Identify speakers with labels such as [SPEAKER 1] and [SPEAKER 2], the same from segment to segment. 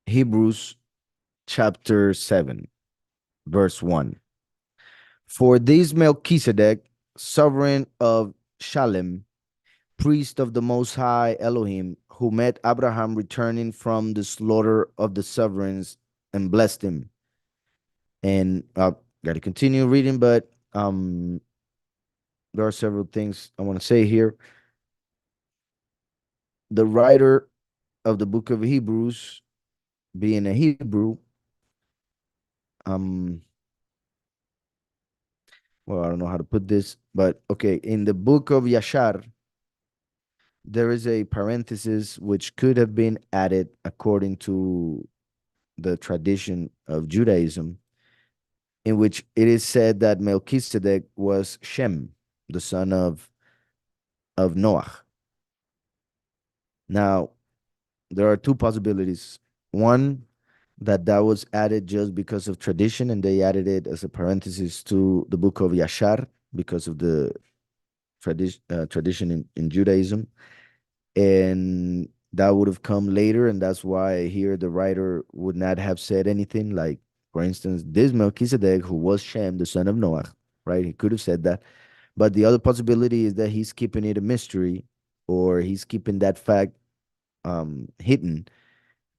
[SPEAKER 1] Hebrews chapter 7, verse 1. For this Melchizedek, sovereign of Shalem, priest of the Most High Elohim, who met Abraham returning from the slaughter of the sovereigns and blessed him. And got to continue reading, but there are several things I want to say here. The writer of the book of Hebrews, being a Hebrew, um, well, I don't know how to put this, but okay, in the book of Yashar, there is a parenthesis which could have been added according to the tradition of Judaism, in which it is said that Melchizedek was Shem, the son of Noah. Now, there are two possibilities. One, that was added just because of tradition, and they added it as a parenthesis to the book of Yashar because of the tradition in Judaism. And that would have come later, and that's why here the writer would not have said anything like, for instance, this Melchizedek, who was Shem, the son of Noah, right? He could have said that. But the other possibility is that he's keeping it a mystery, or he's keeping that fact hidden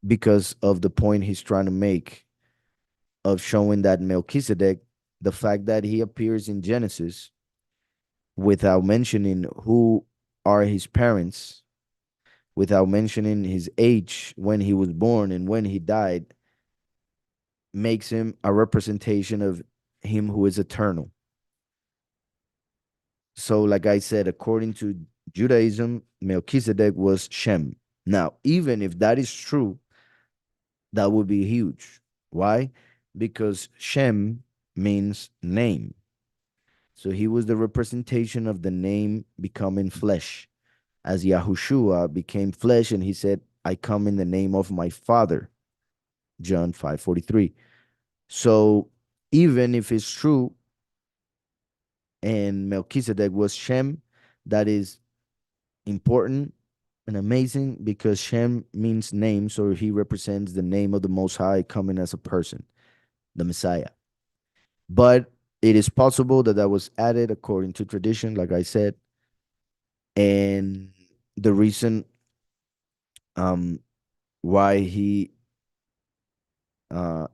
[SPEAKER 1] because of the point he's trying to make of showing that Melchizedek, the fact that he appears in Genesis without mentioning who are his parents, without mentioning his age when he was born and when he died, makes him a representation of him who is eternal. So, like I said, according to Judaism, Melchizedek was Shem. Now, even if that is true, that would be huge. Why? Because Shem means name. So he was the representation of the name becoming flesh. As Yahushua became flesh and he said, I come in the name of my Father. John 5:43. So even if it's true and Melchizedek was Shem, that is important and amazing because Shem means name, so he represents the name of the Most High coming as a person, the Messiah. But it is possible that that was added according to tradition, like I said, and the reason um why he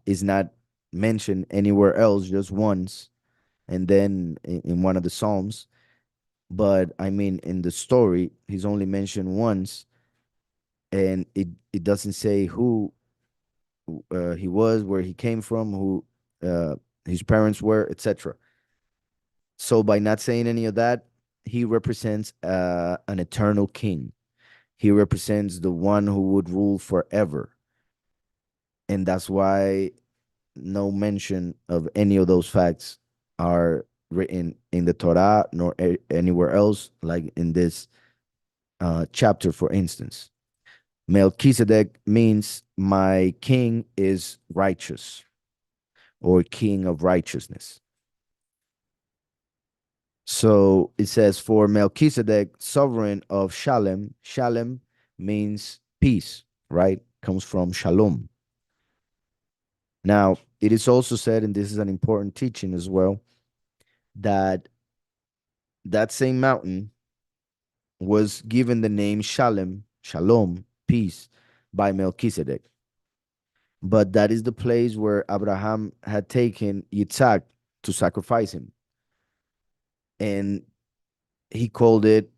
[SPEAKER 1] is not mentioned anywhere else, just once, and then in one of the Psalms. But I mean, in the story, he's only mentioned once, and it doesn't say who he was, where he came from, who his parents were, etc. So by not saying any of that, he represents an eternal king. He represents the one who would rule forever. And that's why no mention of any of those facts are written in the Torah nor anywhere else, like in this chapter, for instance. Melchizedek means my king is righteous or king of righteousness. So it says, for Melchizedek, sovereign of Shalem, Shalem means peace, right? Comes from shalom. Now, it is also said, and this is an important teaching as well, that that same mountain was given the name Shalem, Shalom, peace, by Melchizedek. But that is the place where Abraham had taken Yitzhak to sacrifice him. And he called it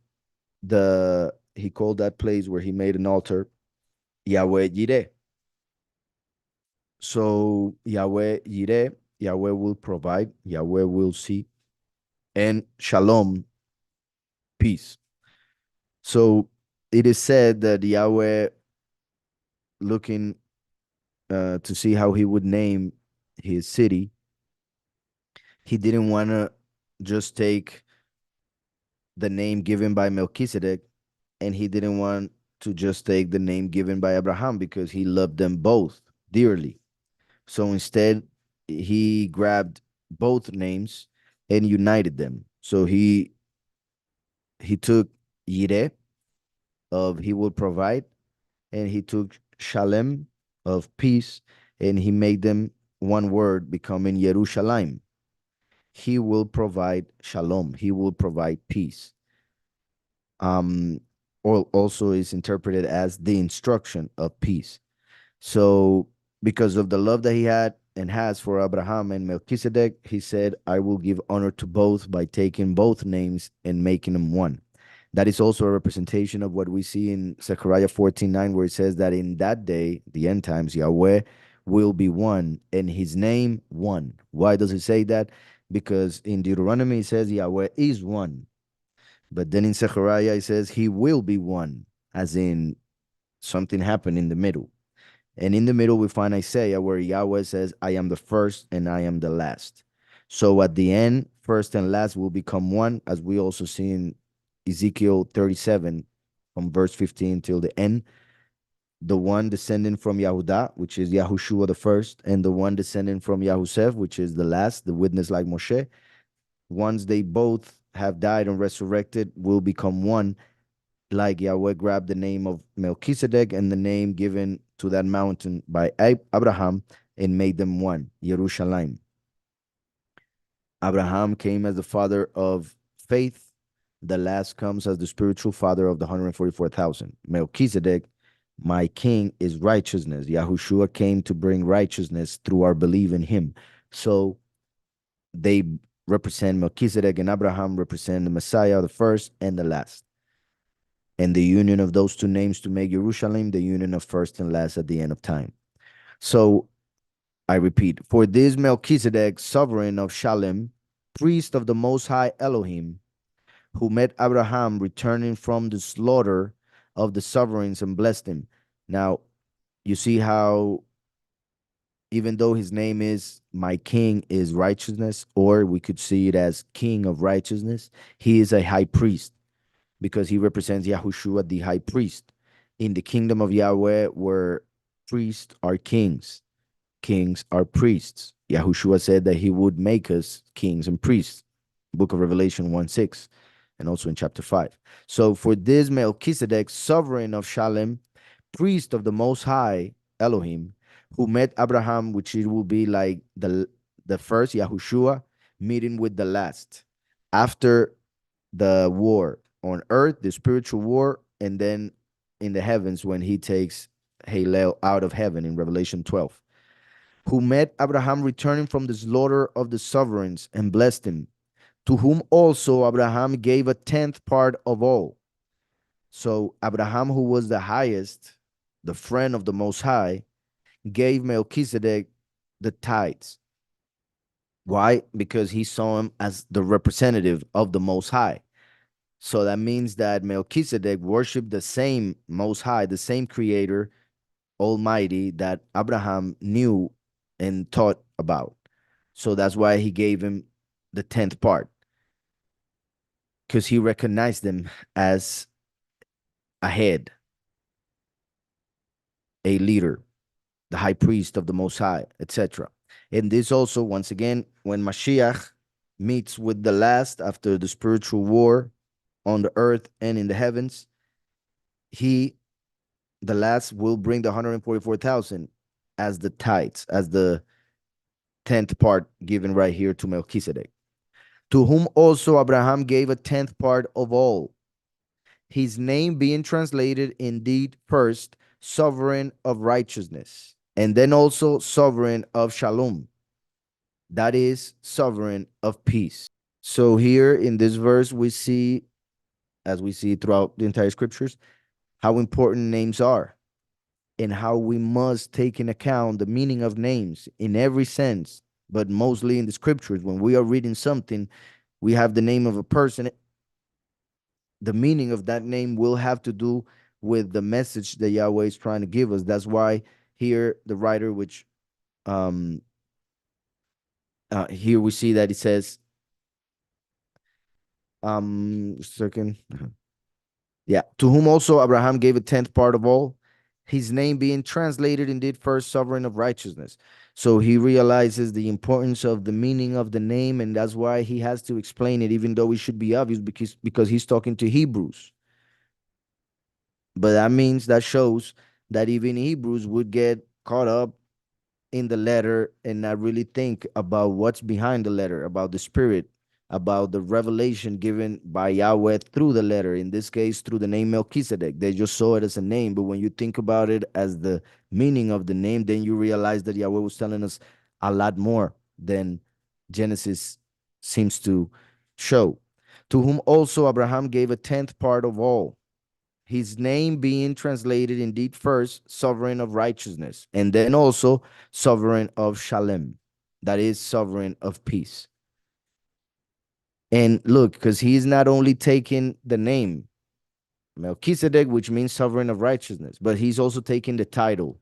[SPEAKER 1] he called that place where he made an altar Yahweh Yireh. So Yahweh Yireh, Yahweh will provide, Yahweh will see, and Shalom, peace. So it is said that Yahweh, looking to see how he would name his city, he didn't want to just take the name given by Melchizedek, and he didn't want to just take the name given by Abraham because he loved them both dearly. So instead, he grabbed both names and united them. So he took Yireh, of he will provide, and he took Shalem, of peace, and he made them one word, becoming Yerushalayim. He will provide shalom. He will provide peace. Um, also is interpreted as the instruction of peace. So, because of the love that he had and has for Abraham and Melchizedek, he said, I will give honor to both by taking both names and making them one. That is also a representation of what we see in Zechariah 14:9, where it says that in that day, the end times, Yahweh will be one and his name one. Why does it say that? Because in Deuteronomy, it says Yahweh is one. But then in Zechariah, it says he will be one, as in something happened in the middle. And in the middle, we find Isaiah where Yahweh says, I am the first and I am the last. So at the end, first and last will become one, as we also see in Ezekiel 37 from verse 15 till the end. The one descending from Yahudah, which is Yahushua the first, and the one descending from Yahusef, which is the last, the witness like Moshe. Once they both have died and resurrected, will become one, like Yahweh grabbed the name of Melchizedek and the name given to that mountain by Abraham and made them one, Yerushalayim. Abraham came as the father of faith. The last comes as the spiritual father of the 144,000. Melchizedek, my king, is righteousness. Yahushua came to bring righteousness through our belief in him. So they represent Melchizedek, and Abraham represent the Messiah, the first and the last. And the union of those two names to make Jerusalem the union of first and last at the end of time. So I repeat, for this Melchizedek, sovereign of Shalem, priest of the Most High Elohim, who met Abraham returning from the slaughter of the sovereigns and blessed him. Now, you see how even though his name is my king is righteousness, or we could see it as king of righteousness, he is a high priest because he represents Yahushua, the high priest. In the kingdom of Yahweh, where priests are kings, kings are priests. Yahushua said that he would make us kings and priests. Book of Revelation 1:6, and also in chapter 5. So for this Melchizedek, sovereign of Shalem, priest of the Most High Elohim, who met Abraham, which it will be like the first Yahushua meeting with the last after the war on earth, the spiritual war, and then in the heavens when he takes Hillel out of heaven in Revelation 12, who met Abraham returning from the slaughter of the sovereigns and blessed him, to whom also Abraham gave a tenth part of all. So Abraham, who was the highest, the friend of the Most High, gave Melchizedek the tithes. Why? Because he saw him as the representative of the Most High. So that means that Melchizedek worshiped the same Most High, the same Creator, Almighty, that Abraham knew and taught about. So that's why he gave him the tenth part, because he recognized him as a head, a leader, the high priest of the Most High, etc. And this also, once again, when Mashiach meets with the last after the spiritual war on the earth and in the heavens, the last will bring the 144,000 as the tithes, as the tenth part given right here to Melchizedek, to whom also Abraham gave a tenth part of all, his name being translated indeed first sovereign of righteousness, and then also sovereign of shalom, that is sovereign of peace. So here in this verse, we see, as we see throughout the entire scriptures, how important names are and how we must take in account the meaning of names in every sense, but mostly in the scriptures. When we are reading something, we have the name of a person, the meaning of that name will have to do with the message that Yahweh is trying to give us. That's why here the writer, which here we see that it says, second, yeah, to whom also Abraham gave a tenth part of all, his name being translated indeed first sovereign of righteousness. So he realizes the importance of the meaning of the name, and that's why he has to explain it, even though it should be obvious because he's talking to Hebrews. But that shows that even Hebrews would get caught up in the letter and not really think about what's behind the letter, about the spirit, about the revelation given by Yahweh through the letter, in this case, through the name Melchizedek. They just saw it as a name, but when you think about it as the meaning of the name, then you realize that Yahweh was telling us a lot more than Genesis seems to show. To whom also Abraham gave a tenth part of all, his name being translated indeed first sovereign of righteousness, and then also sovereign of shalem, that is sovereign of peace. And look, because he's not only taking the name Melchizedek, which means sovereign of righteousness, but he's also taking the title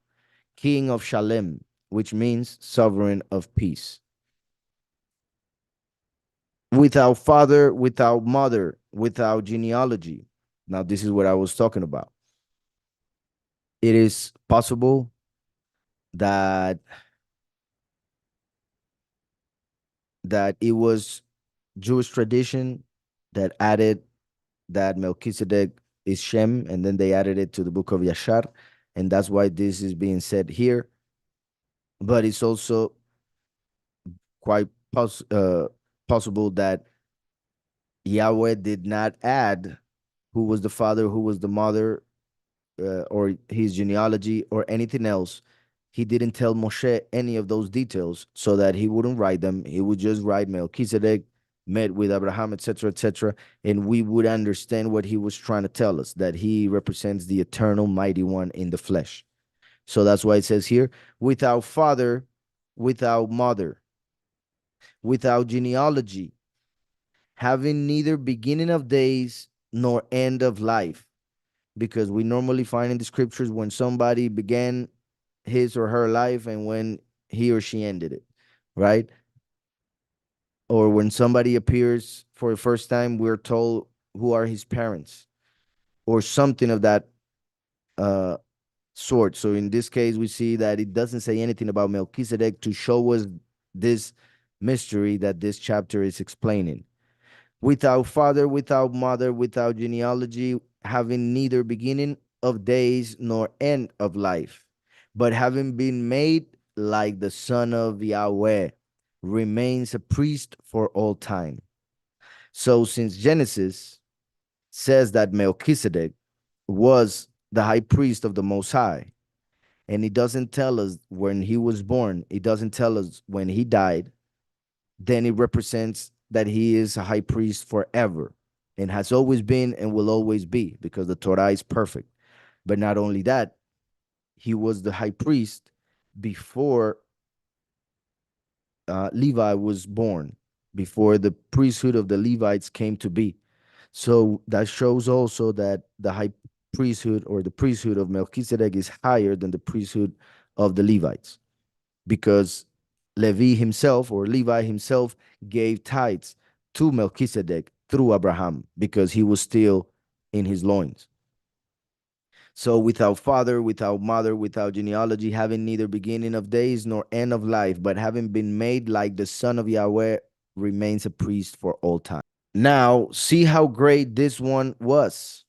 [SPEAKER 1] King of Shalem, which means sovereign of peace. Without father, without mother, without genealogy. Now, this is what I was talking about. It is possible that it was Jewish tradition that added that Melchizedek is Shem, and then they added it to the book of Yashar, and that's why this is being said here. But it's also quite possible that Yahweh did not add who was the father, who was the mother, or his genealogy or anything else. He didn't tell Moshe any of those details so that he wouldn't write them. He would just write Melchizedek met with Abraham, etc., and we would understand what he was trying to tell us, that he represents the eternal mighty one in the flesh. So that's why it says here, without father, without mother, without genealogy, having neither beginning of days nor end of life. Because we normally find in the scriptures when somebody began his or her life and when he or she ended it, right? Or when somebody appears for the first time, we're told who are his parents or something of that uh, sort. So in this case, we see that it doesn't say anything about Melchizedek to show us this mystery that this chapter is explaining. Without father, without mother, without genealogy, having neither beginning of days nor end of life, but having been made like the Son of Yahweh, remains a priest for all time. So since Genesis says that Melchizedek was the high priest of the Most High, and it doesn't tell us when he was born, it doesn't tell us when he died, then it represents that he is a high priest forever and has always been and will always be, because the Torah is perfect. But not only that, he was the high priest before Levi was born, before the priesthood of the Levites came to be. So that shows also that the high priesthood or the priesthood of Melchizedek is higher than the priesthood of the Levites, because Levi himself or Levi himself gave tithes to Melchizedek through Abraham because he was still in his loins. So without father, without mother, without genealogy, having neither beginning of days nor end of life, but having been made like the Son of Yahweh, remains a priest for all time. Now, see how great this one was,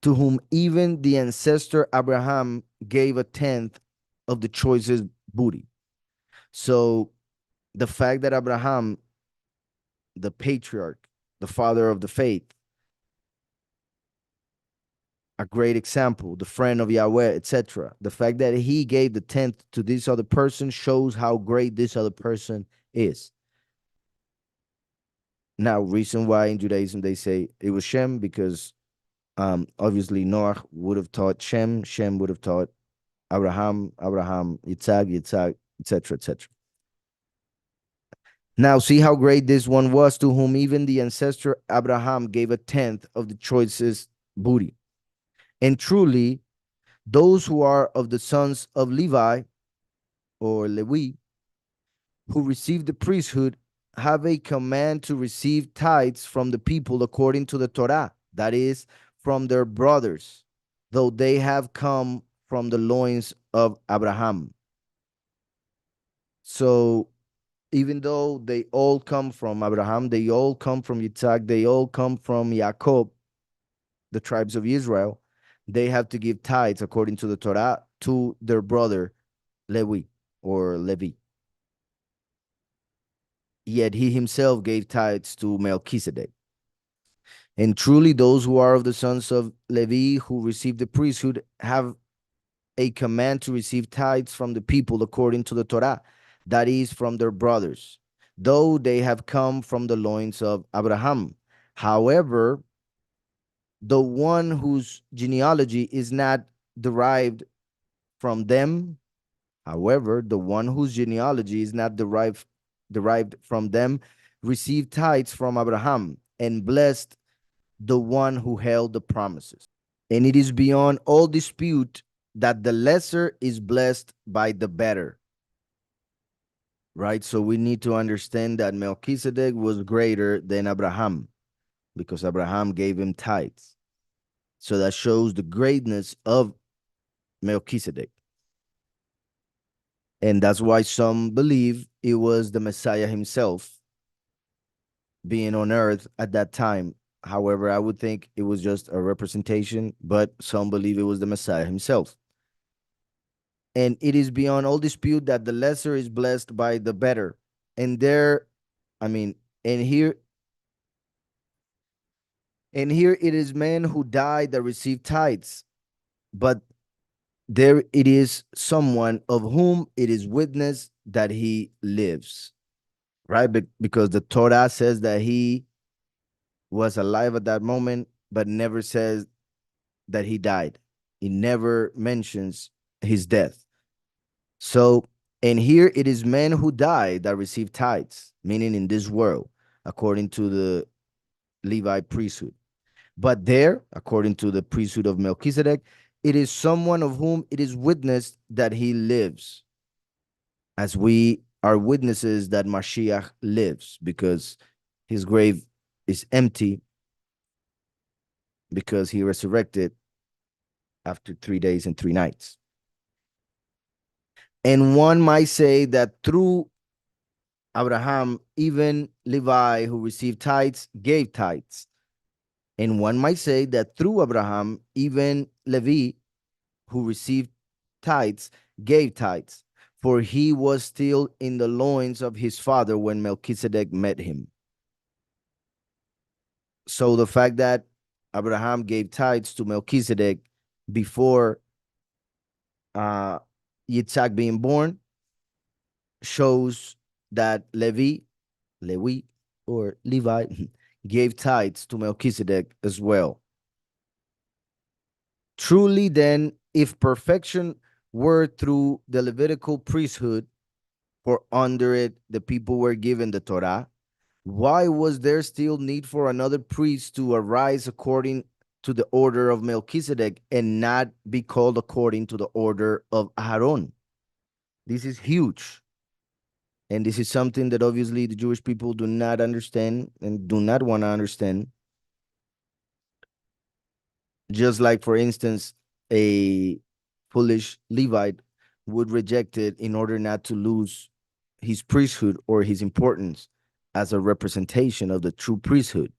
[SPEAKER 1] to whom even the ancestor Abraham gave a tenth of the choicest booty. So the fact that Abraham, the patriarch, the father of the faith, a great example, the friend of Yahweh, etc. The fact that he gave the tenth to this other person shows how great this other person is. Now, reason why in Judaism they say it was Shem, because obviously Noah would have taught Shem, Shem would have taught Abraham, Abraham, Yitzhak, Yitzhak, etc., etc. Now, see how great this one was, to whom even the ancestor Abraham gave a tenth of the choicest booty. And truly, those who are of the sons of Levi or Lewi, who receive the priesthood, have a command to receive tithes from the people according to the Torah, that is, from their brothers, though they have come from the loins of Abraham. So even though they all come from Abraham, they all come from Yitzhak, they all come from Jacob, the tribes of Israel, they have to give tithes according to the Torah to their brother Levi or Levi. Yet he himself gave tithes to Melchizedek. And truly, those who are of the sons of Levi who receive the priesthood have a command to receive tithes from the people according to the Torah, that is, from their brothers, though they have come from the loins of Abraham. However, the one whose genealogy is not derived from them, however, the one whose genealogy is not derived from them, received tithes from Abraham and blessed the one who held the promises. And it is beyond all dispute that the lesser is blessed by the better. Right? So we need to understand that Melchizedek was greater than Abraham because Abraham gave him tithes. So that shows the greatness of Melchizedek. And that's why some believe it was the Messiah himself being on earth at that time. However, I would think it was just a representation, but some believe it was the Messiah himself. And it is beyond all dispute that the lesser is blessed by the better. And there, I mean, and here, it is men who died that receive tithes, but there it is someone of whom it is witnessed that he lives, right? Because the Torah says that he was alive at that moment, but never says that he died. It never mentions his death. So, and here it is men who die that receive tithes, meaning in this world, according to the Levi priesthood. But there, according to the priesthood of Melchizedek, it is someone of whom it is witnessed that he lives, as we are witnesses that Mashiach lives, because his grave is empty, because he resurrected after 3 days and 3 nights. And one might say that through Abraham, even Levi, who received tithes, gave tithes. And one might say that through Abraham, even Levi, who received tithes, gave tithes, for he was still in the loins of his father when Melchizedek met him. So the fact that Abraham gave tithes to Melchizedek before Yitzhak being born shows that Levi, or Levi, gave tithes to Melchizedek as well. Truly, then, if perfection were through the Levitical priesthood, for under it the people were given the Torah, why was there still need for another priest to arise according to the order of Melchizedek and not be called according to the order of Aaron? This is huge. And this is something that obviously the Jewish people do not understand and do not want to understand. Just like, for instance, a foolish Levite would reject it in order not to lose his priesthood or his importance as a representation of the true priesthood.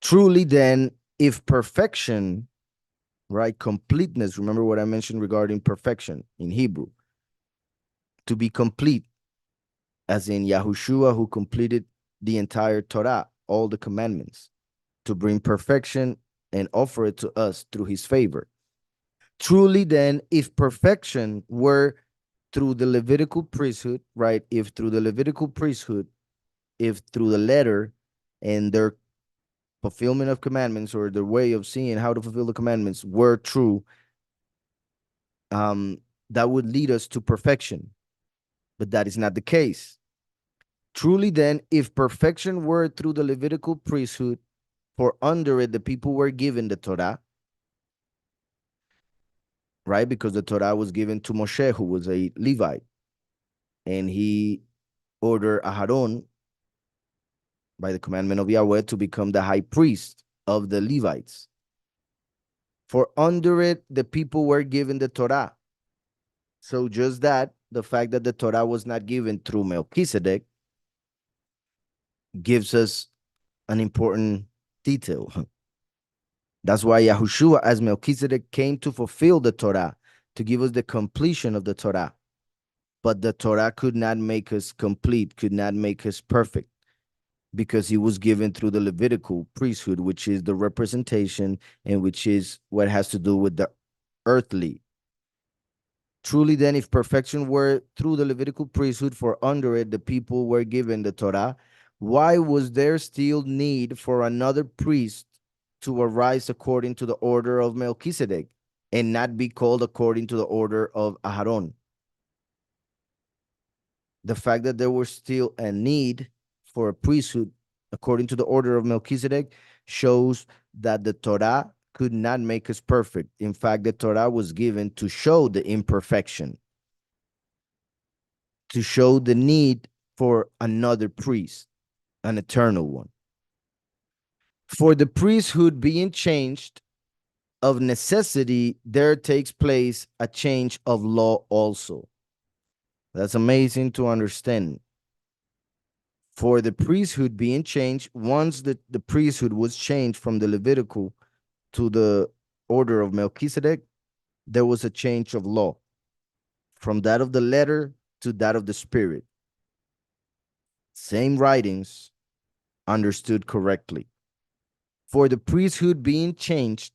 [SPEAKER 1] Truly, then, if perfection, right, completeness, remember what I mentioned regarding perfection in Hebrew, to be complete, as in Yahushua, who completed the entire Torah, all the commandments, to bring perfection and offer it to us through his favor. Truly, then, if perfection were through the Levitical priesthood, right? If through the Levitical priesthood, if through the letter and their fulfillment of commandments, or their way of seeing how to fulfill the commandments were true, that would lead us to perfection. But that is not the case. Truly, then, if perfection were through the Levitical priesthood, for under it the people were given the Torah, right? Because the Torah was given to Moshe, who was a Levite, and he ordered Aharon, by the commandment of Yahweh, to become the high priest of the Levites. For under it the people were given the Torah. So just that, the fact that the Torah was not given through Melchizedek gives us an important detail. That's why Yahushua, as Melchizedek, came to fulfill the Torah, to give us the completion of the Torah. But the Torah could not make us complete, could not make us perfect, because it was given through the Levitical priesthood, which is the representation and which is what has to do with the earthly. Truly, then, if perfection were through the Levitical priesthood, for under it the people were given the Torah, why was there still need for another priest to arise according to the order of Melchizedek and not be called according to the order of Aharon? The fact that there was still a need for a priesthood according to the order of Melchizedek shows that the Torah could not make us perfect. In fact, the Torah was given to show the imperfection, to show the need for another priest, an eternal one. For the priesthood being changed, of necessity, there takes place a change of law also. That's amazing to understand. For the priesthood being changed, once the priesthood was changed from the Levitical to the order of Melchizedek, there was a change of law from that of the letter to that of the spirit. Same writings understood correctly. For the priesthood being changed,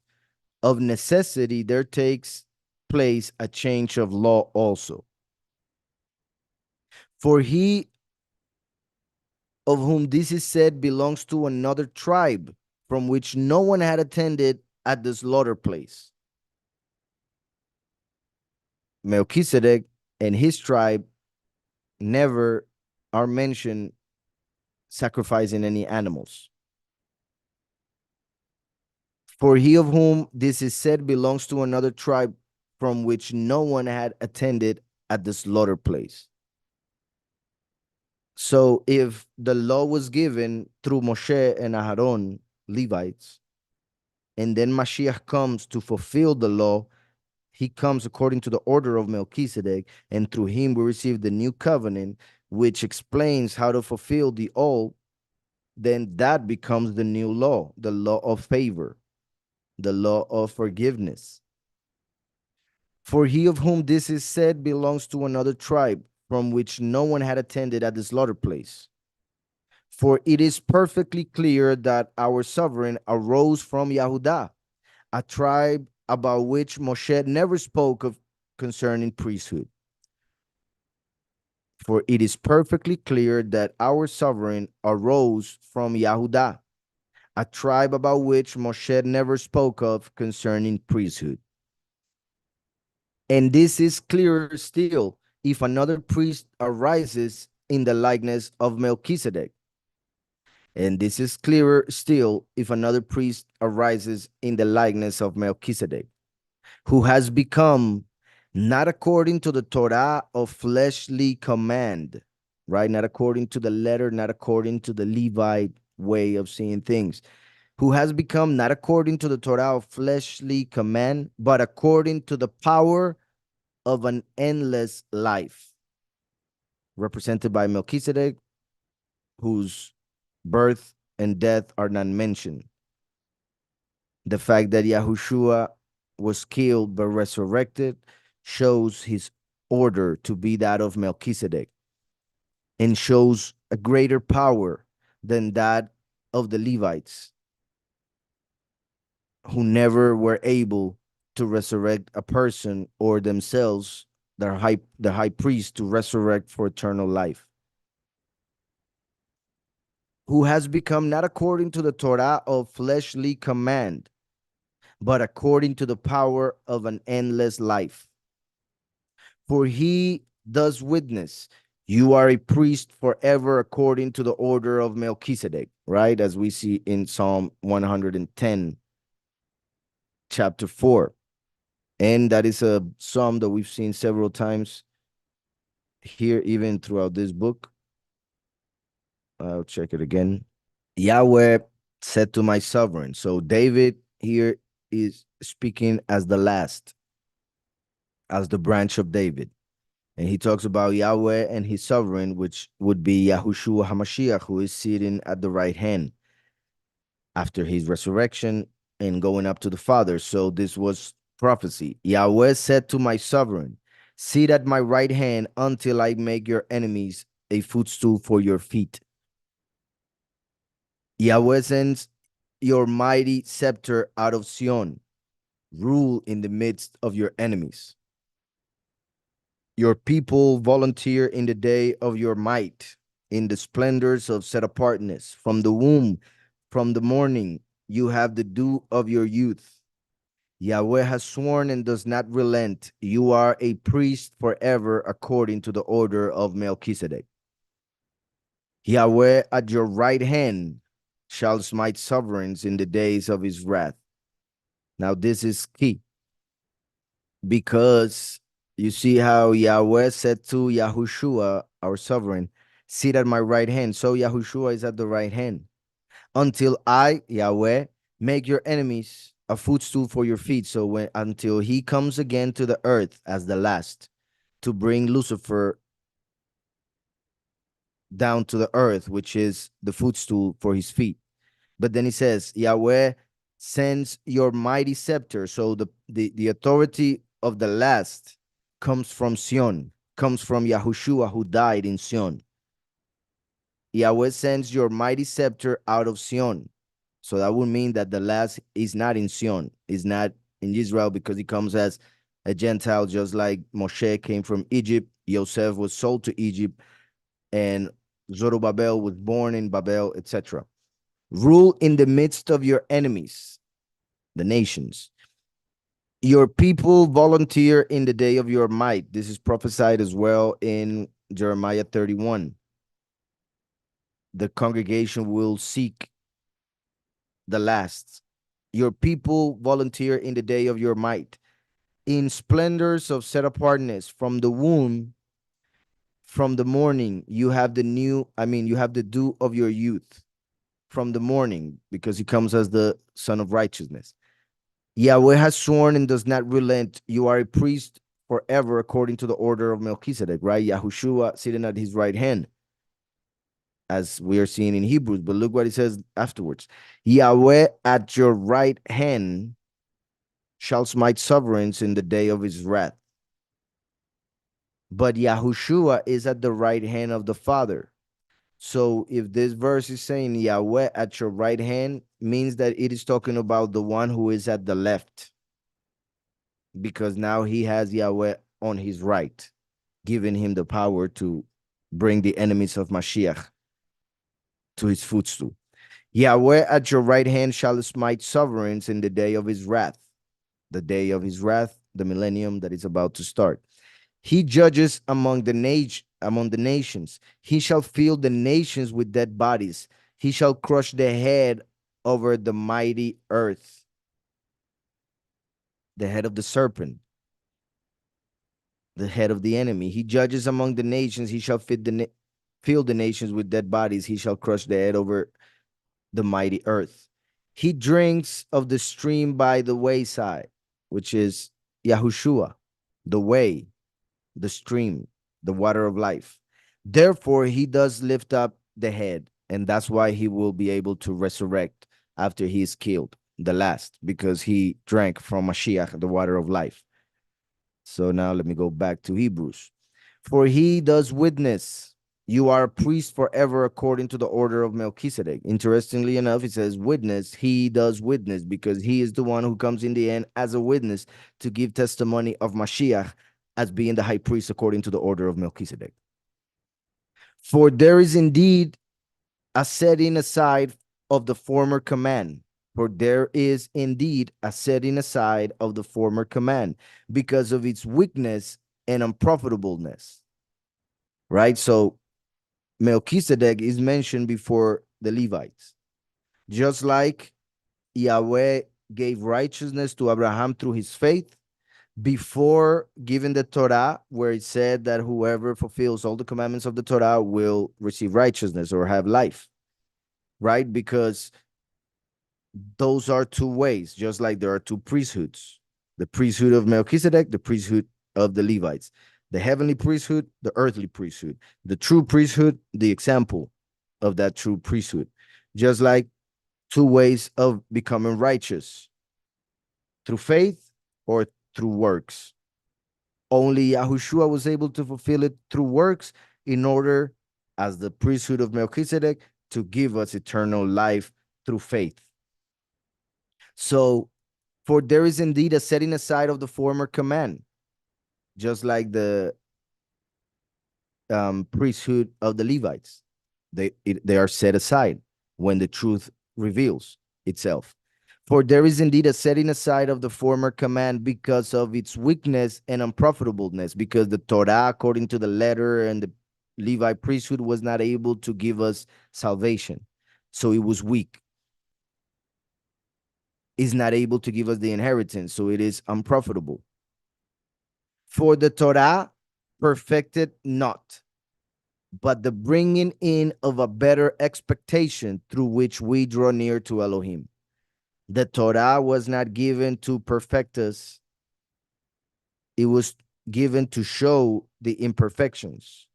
[SPEAKER 1] of necessity, there takes place a change of law also. For he of whom this is said belongs to another tribe from which no one had attended at the slaughter place. Melchizedek and his tribe never are mentioned sacrificing any animals. For he of whom this is said belongs to another tribe from which no one had attended at the slaughter place. So if the law was given through Moshe and Aharon, Levites, and then Mashiach comes to fulfill the law, he comes according to the order of Melchizedek, and through him we receive the new covenant, which explains how to fulfill the old. Then that becomes the new law, the law of favor, the law of forgiveness. For he of whom this is said belongs to another tribe from which no one had attended at the slaughter place. For it is perfectly clear that our sovereign arose from Yahudah, a tribe about which Moshe never spoke of concerning priesthood. For it is perfectly clear that our sovereign arose from Yahudah, a tribe about which Moshe never spoke of concerning priesthood. And this is clearer still if another priest arises in the likeness of Melchizedek. And this is clearer still if another priest arises in the likeness of Melchizedek, who has become not according to the Torah of fleshly command, right? Not according to the letter, not according to the Levite way of seeing things, who has become not according to the Torah of fleshly command, but according to the power of an endless life, represented by Melchizedek, whose birth and death are not mentioned. The fact that Yahushua was killed but resurrected shows his order to be that of Melchizedek and shows a greater power than that of the Levites, who never were able to resurrect a person or themselves, the high priest, to resurrect for eternal life, who has become not according to the Torah of fleshly command, but according to the power of an endless life. For he does witness, you are a priest forever according to the order of Melchizedek, right? As we see in Psalm 110, chapter 4. And that is a psalm that we've seen several times here, even throughout this book. I'll check it again. Yahweh said to my sovereign. So David here is speaking as the last, as the branch of David. And he talks about Yahweh and his sovereign, which would be Yahushua HaMashiach, who is sitting at the right hand after his resurrection and going up to the Father. So this was Prophecy. Yahweh said to my sovereign, sit at my right hand until I make your enemies a footstool for your feet. Yahweh sends your mighty scepter out of Sion. Rule in the midst of your enemies. Your people volunteer in the day of your might, in the splendors of set apartness. From the womb, from the morning, you have the dew of your youth. Yahweh has sworn and does not relent. You are a priest forever according to the order of Melchizedek. Yahweh at your right hand shall smite sovereigns in the days of his wrath. Now, this is key because you see how Yahweh said to Yahushua, our sovereign, sit at my right hand. So Yahushua is at the right hand. Until I, Yahweh, make your enemies a footstool for your feet. So until he comes again to the earth as the last, to bring Lucifer down to the earth, which is the footstool for his feet. But then he says, Yahweh sends your mighty scepter. So the authority of the last comes from Sion, comes from Yahushua who died in Sion. Yahweh sends your mighty scepter out of Sion. So that would mean that the last is not in Sion, is not in Israel, because he comes as a Gentile, just like Moshe came from Egypt. Yosef was sold to Egypt, and Zorobabel was born in Babel, etc. Rule in the midst of your enemies, the nations. Your people volunteer in the day of your might. This is prophesied as well in Jeremiah 31. The congregation will seek the last. Your people volunteer in the day of your might. In splendors of set apartness, from the womb, from the morning, you have you have the dew of your youth. From the morning, because he comes as the Son of Righteousness. Yahweh has sworn and does not relent. You are a priest forever according to the order of Melchizedek, right? Yahushua sitting at his right hand, as we are seeing in Hebrews. But look what he says afterwards. Yahweh at your right hand shall smite sovereigns in the day of his wrath. But Yahushua is at the right hand of the Father. So if this verse is saying Yahweh at your right hand, means that it is talking about the one who is at the left, because now he has Yahweh on his right, giving him the power to bring the enemies of Mashiach to his footstool. Yahweh at your right hand shall smite sovereigns in the day of his wrath, the day of his wrath, the millennium that is about to start. He judges among the nations. He shall fill the nations with dead bodies. He shall crush the head over the mighty earth, the head of the serpent, the head of the enemy. He judges among the nations. He shall fill the nations with dead bodies. He shall crush the head over the mighty earth. He drinks of the stream by the wayside, which is Yahushua, the way, the stream, the water of life. Therefore, he does lift up the head, and that's why he will be able to resurrect after he is killed, the last, because he drank from Mashiach, the water of life. So now let me go back to Hebrews. For he does witness, you are a priest forever according to the order of Melchizedek. Interestingly enough, it says witness, he does witness, because he is the one who comes in the end as a witness to give testimony of Mashiach as being the high priest according to the order of Melchizedek. For there is indeed a setting aside of the former command. For there is indeed a setting aside of the former command because of its weakness and unprofitableness. Right? So Melchizedek is mentioned before the Levites. Just like Yahweh gave righteousness to Abraham through his faith, before giving the Torah, where it said that whoever fulfills all the commandments of the Torah will receive righteousness or have life, right? Because those are two ways, just like there are two priesthoods, the priesthood of Melchizedek, the priesthood of the Levites, the heavenly priesthood, the earthly priesthood, the true priesthood, the example of that true priesthood, just like two ways of becoming righteous, through faith or through works. Only Yahushua was able to fulfill it through works in order, as the priesthood of Melchizedek, to give us eternal life through faith. So, for there is indeed a setting aside of the former command, just like the priesthood of the Levites. They are set aside when the truth reveals itself. For there is indeed a setting aside of the former command because of its weakness and unprofitableness, because the Torah, according to the letter, and the Levi priesthood was not able to give us salvation. So it was weak. Is not able to give us the inheritance, so it is unprofitable. For the Torah perfected not, but the bringing in of a better expectation through which we draw near to Elohim. The Torah was not given to perfect us. It was given to show the imperfections.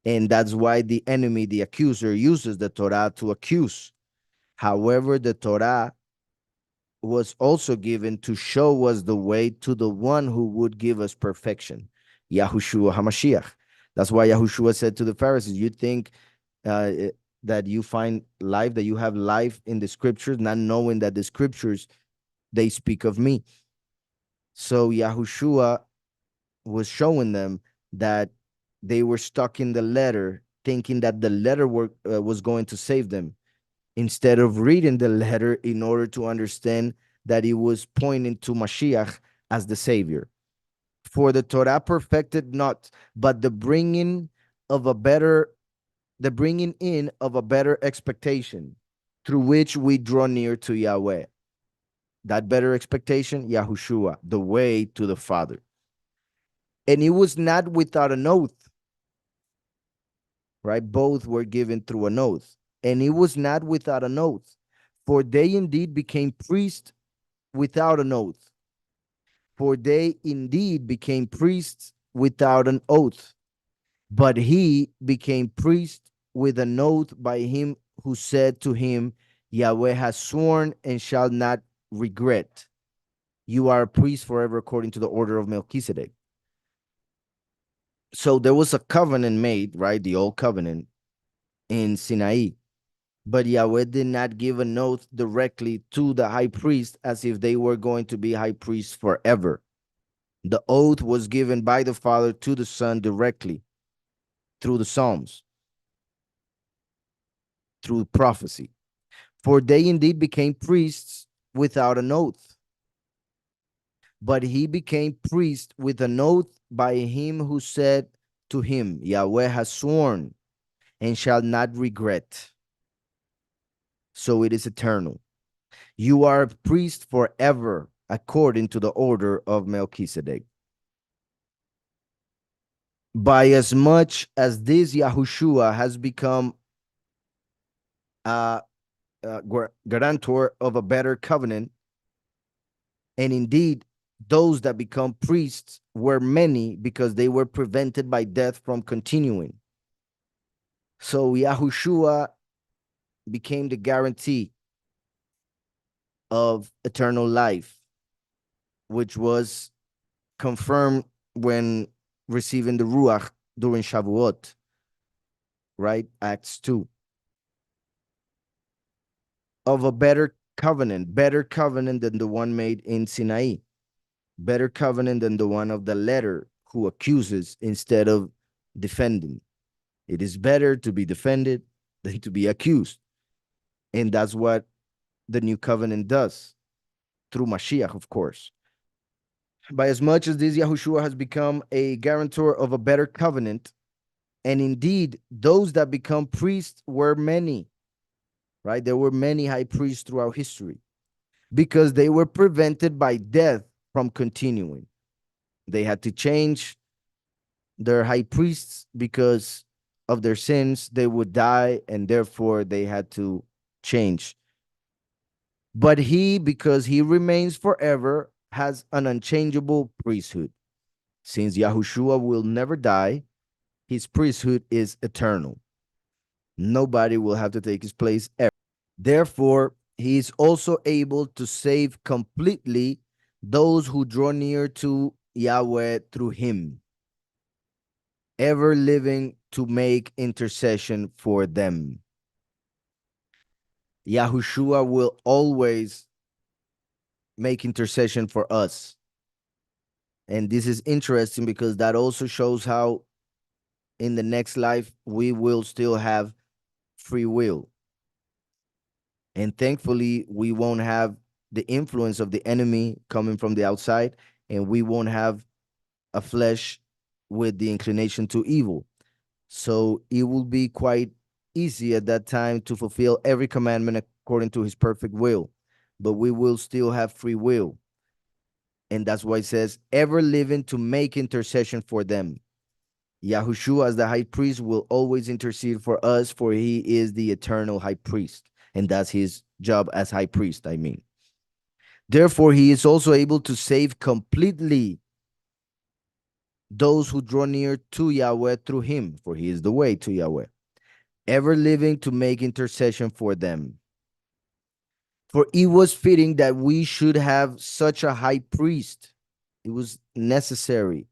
[SPEAKER 1] And that's why the enemy, the accuser, uses the Torah to accuse. However, the Torah was also given to show us the way to the one who would give us perfection, Yahushua HaMashiach. That's why Yahushua said to the Pharisees, you think that you find life, that you have life in the scriptures, not knowing that the scriptures, they speak of me. So Yahushua was showing them that they were stuck in the letter, thinking that the letter was going to save them, instead of reading the letter in order to understand that it was pointing to Mashiach as the Savior. For the Torah perfected not, but the bringing in of a better expectation, through which we draw near to Yahweh. That better expectation, Yahushua, the way to the Father. And it was not without an oath, right? Both were given through an oath. And it was not without an oath, for they indeed became priests without an oath. For they indeed became priests without an oath. But he became priest with an oath by him who said to him, Yahweh has sworn and shall not regret. You are a priest forever according to the order of Melchizedek. So there was a covenant made, right? The old covenant in Sinai. But Yahweh did not give an oath directly to the high priest as if they were going to be high priests forever. The oath was given by the Father to the Son directly through the Psalms, through prophecy. For they indeed became priests without an oath. But he became priest with an oath by him who said to him, Yahweh has sworn and shall not regret. So it is eternal. You are a priest forever according to the order of Melchizedek. By as much as this Yahushua has become a guarantor of a better covenant, and indeed those that become priests were many because they were prevented by death from continuing. So Yahushua became the guarantee of eternal life, which was confirmed when receiving the Ruach during Shavuot, right? Acts 2. Of a better covenant than the one made in Sinai, better covenant than the one of the letter, who accuses instead of defending. It is better to be defended than to be accused. And that's what the new covenant does, through Mashiach, of course. By as much as this Yahushua has become a guarantor of a better covenant, and indeed those that become priests were many, right? There were many high priests throughout history because they were prevented by death from continuing. They had to change their high priests because of their sins. They would die, and therefore they had to change. But he, because he remains forever, has an unchangeable priesthood. Since Yahushua will never die, his priesthood is eternal. Nobody will have to take his place ever. Therefore, he is also able to save completely those who draw near to Yahweh through him, ever living to make intercession for them. Yahushua will always make intercession for us. And this is interesting because that also shows how in the next life we will still have free will. And thankfully, we won't have the influence of the enemy coming from the outside, and we won't have a flesh with the inclination to evil. So it will be quite easy at that time to fulfill every commandment according to his perfect will. But we will still have free will. And that's why it says, ever living to make intercession for them. Yahushua, as the high priest, will always intercede for us, for he is the eternal high priest. And that's his job as high priest, I mean. Therefore, he is also able to save completely those who draw near to Yahweh through him, for he is the way to Yahweh, ever living to make intercession for them. For it was fitting that we should have such a high priest. It was necessary.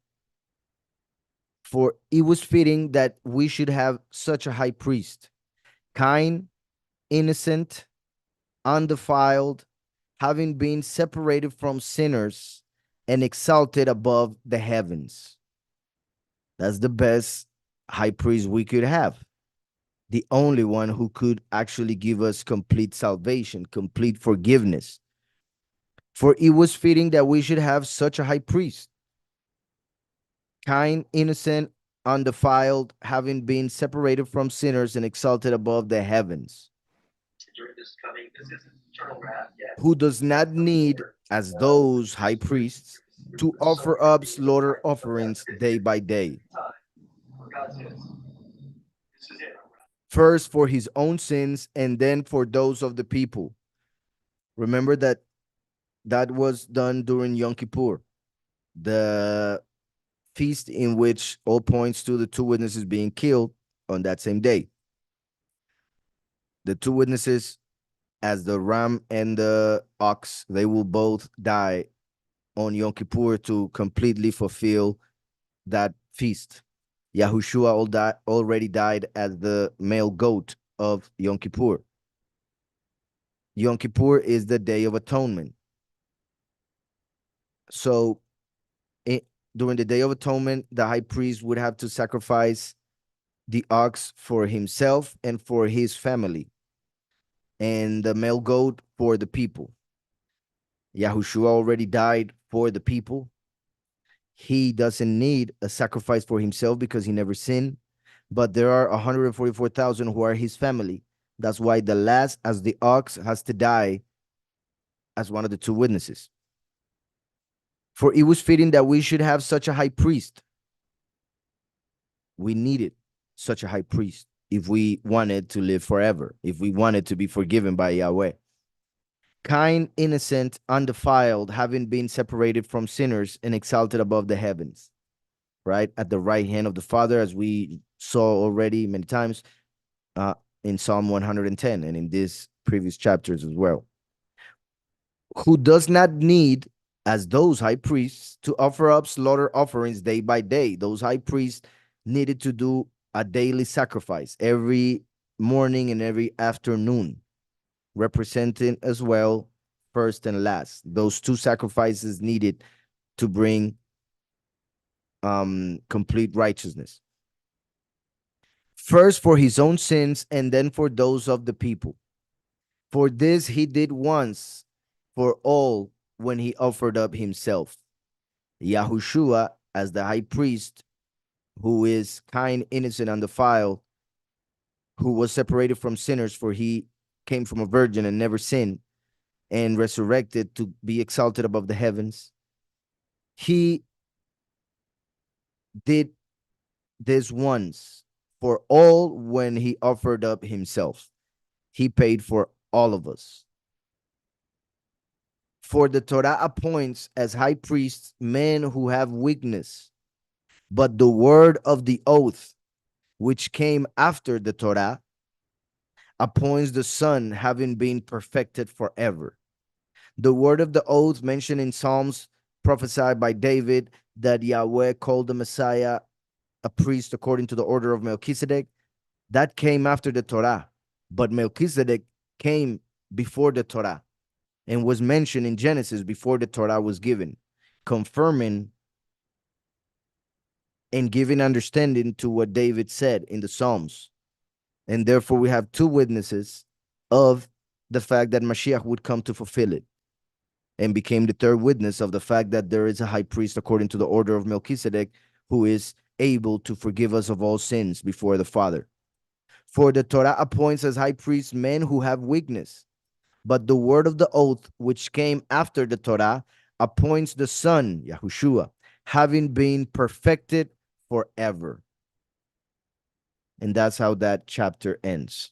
[SPEAKER 1] For it was fitting that we should have such a high priest, kind, innocent, undefiled, having been separated from sinners and exalted above the heavens. That's the best high priest we could have. The only one who could actually give us complete salvation, complete forgiveness. For it was fitting that we should have such a high priest, kind, innocent, undefiled, having been separated from sinners and exalted above the heavens, who does not need, as those high priests, to offer up slaughter offerings day by day, first for his own sins and then for those of the people. Remember that that was done during Yom Kippur, the feast in which all points to the two witnesses being killed on that same day. The two witnesses, as the ram and the ox, they will both die on Yom Kippur to completely fulfill that feast. Yahushua already died as the male goat of Yom Kippur. Yom Kippur is the Day of Atonement. So during the Day of Atonement, the high priest would have to sacrifice the ox for himself and for his family, and the male goat for the people. Yahushua already died for the people. He doesn't need a sacrifice for himself because he never sinned, but there are 144,000 who are his family. That's why the last, as the ox, has to die as one of the two witnesses. For it was fitting that we should have such a high priest. We needed such a high priest if we wanted to live forever, if we wanted to be forgiven by Yahweh. Kind, innocent, undefiled, having been separated from sinners and exalted above the heavens, right? At the right hand of the Father, as we saw already many times in Psalm 110 and in these previous chapters as well. Who does not need, as those high priests, to offer up slaughter offerings day by day. Those high priests needed to do a daily sacrifice every morning and every afternoon, representing as well first and last. Those two sacrifices needed to bring complete righteousness. First for his own sins and then for those of the people. For this he did once for all when he offered up himself. Yahushua, as the high priest, who is kind, innocent, undefiled, who was separated from sinners, for he came from a virgin and never sinned, and resurrected to be exalted above the heavens. He did this once for all when he offered up himself. He paid for all of us. For the Torah appoints as high priests men who have weakness, but the word of the oath, which came after the Torah, appoints the Son having been perfected forever. The word of the oath mentioned in Psalms prophesied by David that Yahweh called the Messiah a priest according to the order of Melchizedek, that came after the Torah. But Melchizedek came before the Torah and was mentioned in Genesis before the Torah was given, confirming and giving understanding to what David said in the Psalms. And therefore, we have two witnesses of the fact that Mashiach would come to fulfill it, and became the third witness of the fact that there is a high priest according to the order of Melchizedek who is able to forgive us of all sins before the Father. For the Torah appoints as high priests men who have weakness, but the word of the oath, which came after the Torah, appoints the Son, Yahushua, having been perfected forever. And that's how that chapter ends.